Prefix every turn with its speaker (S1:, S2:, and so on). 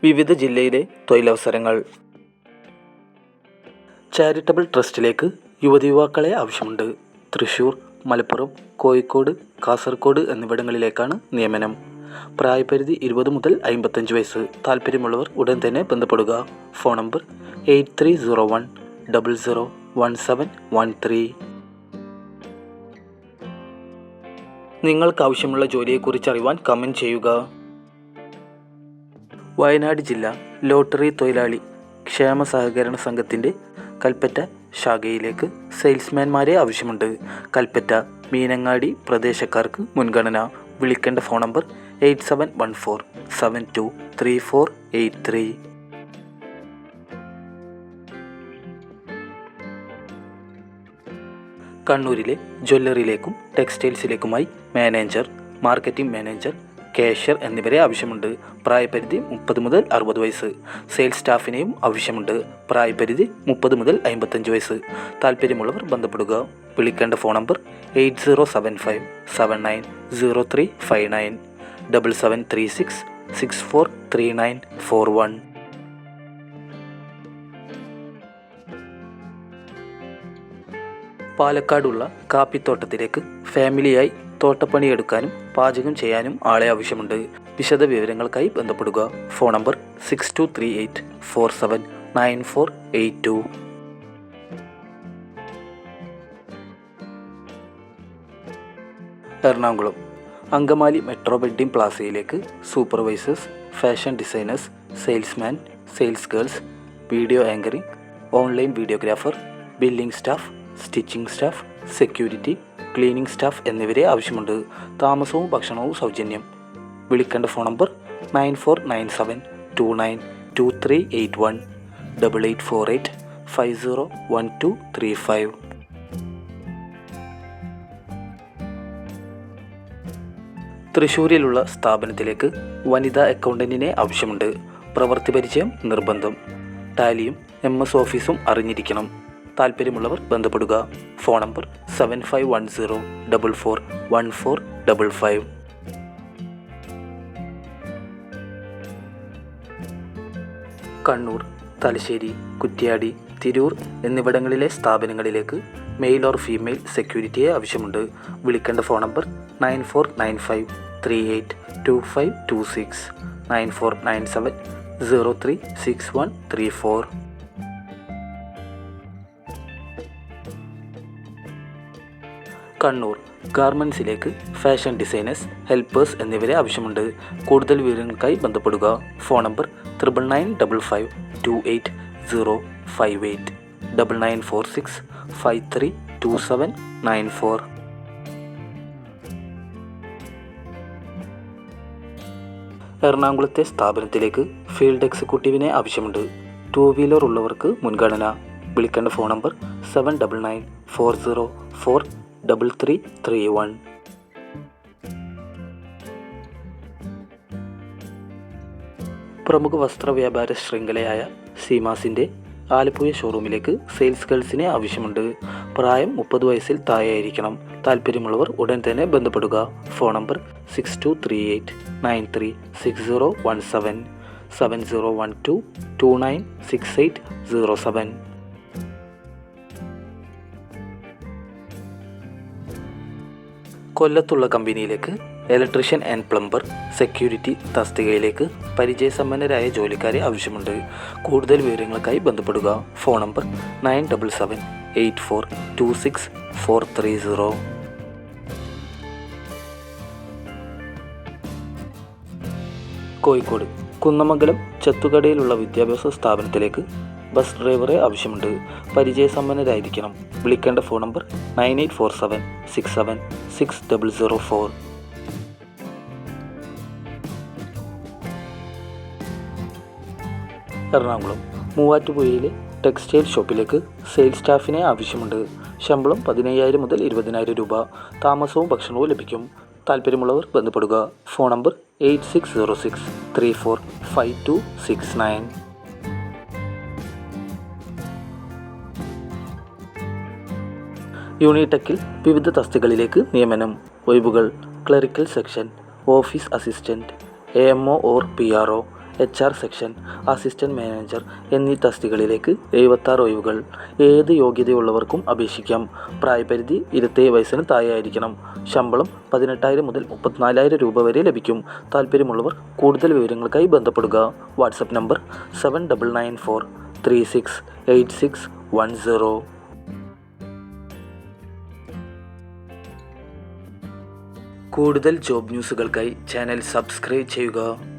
S1: വിവിധ ജില്ലയിലെ തൊഴിലവസരങ്ങൾ. ചാരിറ്റബിൾ ട്രസ്റ്റിലേക്ക് യുവതിയുവാക്കളെ ആവശ്യമുണ്ട്. തൃശ്ശൂർ, മലപ്പുറം, കോഴിക്കോട്, കാസർഗോഡ് എന്നിവിടങ്ങളിലേക്കാണ് നിയമനം. പ്രായപരിധി 20 മുതൽ 55 വയസ്സ്. താല്പര്യമുള്ളവർ ഉടൻ തന്നെ ബന്ധപ്പെടുക. Phone number 8301001713. നിങ്ങൾക്കാവശ്യമുള്ള ജോലിയെക്കുറിച്ച് അറിയുവാൻ കമൻറ്റ് ചെയ്യുക. വയനാട് ജില്ല ലോട്ടറി തൊഴിലാളി ക്ഷേമ സഹകരണ സംഘത്തിൻ്റെ കൽപ്പറ്റ ശാഖയിലേക്ക് സെയിൽസ്മാൻമാരെ ആവശ്യമുണ്ട്. കൽപ്പറ്റ, മീനങ്ങാടി പ്രദേശക്കാർക്ക് മുൻഗണന. വിളിക്കേണ്ട ഫോൺ നമ്പർ 8714723483. കണ്ണൂരിലെ ജ്വല്ലറിയിലേക്കും ടെക്സ്റ്റൈൽസിലേക്കുമായി മാനേജർ, മാർക്കറ്റിംഗ് മാനേജർ, കാഷ്യർ എന്നിവരെ ആവശ്യമുണ്ട്. പ്രായപരിധി 30 മുതൽ 60 വയസ്സ്. സെയിൽസ് സ്റ്റാഫിനെയും ആവശ്യമുണ്ട്. പ്രായപരിധി 30 മുതൽ 55 വയസ്സ്. താല്പര്യമുള്ളവർ ബന്ധപ്പെടുക. വിളിക്കേണ്ട ഫോൺ നമ്പർ 8075790359 7736643941. പാലക്കാടുള്ള കാപ്പിത്തോട്ടത്തിലേക്ക് ഫാമിലിയായി തോട്ടപ്പണിയെടുക്കാനും പാചകം ചെയ്യാനും ആളെ ആവശ്യമുണ്ട്. വിശദ വിവരങ്ങൾക്കായി ബന്ധപ്പെടുക. Phone number 6238479482. Ernakulam Angamaly metro wedding പ്ലാസയിലേക്ക് supervisors, fashion designers, salesman, sales girls, video anchoring, online videographer, billing staff, stitching staff, security, cleaning staff എന്നിവരെ ആവശ്യമുണ്ട്. താമസവും ഭക്ഷണവും സൗജന്യം. വിളിക്കേണ്ട ഫോൺ നമ്പർ 9497292381 8848501235. തൃശ്ശൂരിലുള്ള സ്ഥാപനത്തിലേക്ക് വനിതാ അക്കൗണ്ടൻറ്റിനെ ആവശ്യമുണ്ട്. പ്രവൃത്തി പരിചയം നിർബന്ധം. ടാലിയും MS ഓഫീസും അറിഞ്ഞിരിക്കണം. താല്പര്യമുള്ളവർ ബന്ധപ്പെടുക. Phone number 7510441455. കണ്ണൂർ, തലശ്ശേരി, കുറ്റ്യാടി, തിരൂർ എന്നിവിടങ്ങളിലെ സ്ഥാപനങ്ങളിലേക്ക് മെയിൽ ഓർ ഫീമെയിൽ സെക്യൂരിറ്റിയെ ആവശ്യമുണ്ട്. വിളിക്കേണ്ട ഫോൺ നമ്പർ 9495382526 9497036134. കണ്ണൂർ ഗാർമെൻറ്റ്സിലേക്ക് ഫാഷൻ ഡിസൈനേഴ്സ്, ഹെൽപ്പേഴ്സ് എന്നിവരെ ആവശ്യമുണ്ട്. കൂടുതൽ വിവരങ്ങൾക്കായി ബന്ധപ്പെടുക. Phone number 99952805 9946532794. എറണാകുളത്തെ സ്ഥാപനത്തിലേക്ക് ഫീൽഡ് എക്സിക്യൂട്ടീവിനെ ആവശ്യമുണ്ട്. 2 വീലർ ഉള്ളവർക്ക് മുൻഗണന. വിളിക്കേണ്ട ഫോൺ നമ്പർ 7994043331. പ്രമുഖ വസ്ത്ര വ്യാപാര ശൃംഖലയായ സീമാസിൻ്റെ ആലപ്പുഴ ഷോറൂമിലേക്ക് സെയിൽസ് ഗേൾസിനെ ആവശ്യമുണ്ട്. പ്രായം 30 വയസ്സിൽ താഴെയായിരിക്കണം. താല്പര്യമുള്ളവർ ഉടൻ തന്നെ ബന്ധപ്പെടുക. Phone number 6238936017 7012296807. കൊല്ലത്തുള്ള കമ്പനിയിലേക്ക് ഇലക്ട്രീഷ്യൻ ആൻഡ് പ്ലംബർ, സെക്യൂരിറ്റി തസ്തികയിലേക്ക് പരിചയസമ്പന്നരായ ജോലിക്കാരെ ആവശ്യമുണ്ട്. കൂടുതൽ വിവരങ്ങൾക്കായി ബന്ധപ്പെടുക. Phone number 9778426430. കോഴിക്കോട് കുന്നമംഗലം ചത്തുകടയിലുള്ള വിദ്യാഭ്യാസ സ്ഥാപനത്തിലേക്ക് ബസ് ഡ്രൈവറെ ആവശ്യമുണ്ട്. പരിചയസമ്പന്നരായിരിക്കണം. വിളിക്കേണ്ട ഫോൺ നമ്പർ 9847676004. എറണാകുളം മൂവാറ്റുപുഴയിലെ ടെക്സ്റ്റൈൽ ഷോപ്പിലേക്ക് സെയിൽസ് സ്റ്റാഫിനെ ആവശ്യമുണ്ട്. ശമ്പളം 15,000 മുതൽ 20,000 രൂപ. താമസവും ഭക്ഷണവും ലഭിക്കും. താല്പര്യമുള്ളവർ ബന്ധപ്പെടുക. Phone number 8606345269. യൂണിടെക്കിൽ വിവിധ തസ്തികകളിലേക്ക് നിയമനം. ഒഴിവുകൾ: clerical section, office assistant, AMO or PRO, HR section, assistant manager എന്നീ തസ്തികകളിലേക്ക് 76 ഒഴിവുകൾ. ഏത് യോഗ്യതയുള്ളവർക്കും അപേക്ഷിക്കാം. പ്രായപരിധി 27 വയസ്സിന് താഴെയായിരിക്കണം. ശമ്പളം 18,000 മുതൽ 34,000 രൂപ വരെ ലഭിക്കും. താല്പര്യമുള്ളവർ കൂടുതൽ വിവരങ്ങൾക്കായി ബന്ധപ്പെടുക. WhatsApp number 7994368610. കൂടുതൽ ജോബ് ന്യൂസുകൾക്കായി ചാനൽ സബ്സ്ക്രൈബ് ചെയ്യുക.